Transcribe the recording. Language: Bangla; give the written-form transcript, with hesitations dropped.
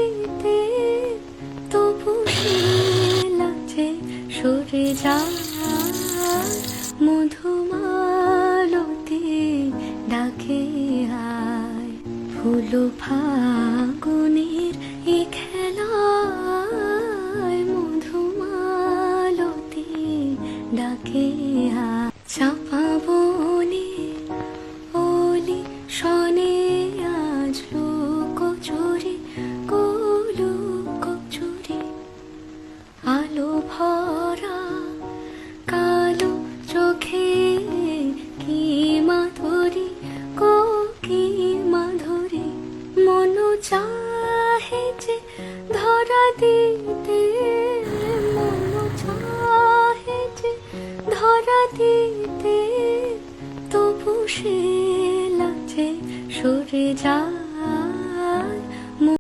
দিতে তবু সে লাগছে সরে যায়। মধুমালতি ডাকে আয়, ফুল ফাগুনের এ খেলায় মধুমালতি ডাকে আয়। চাপা বনে ওলি শনে আজ লুকোচুরি লুকোচুরি, আলো ভরা কালো চোখে কি মাধুরী কি মাধুরী। মন চাহে যে ধরা দিতে, মন চাহে যে ধরা দিতে তবু সে লাগছে সরে যায়।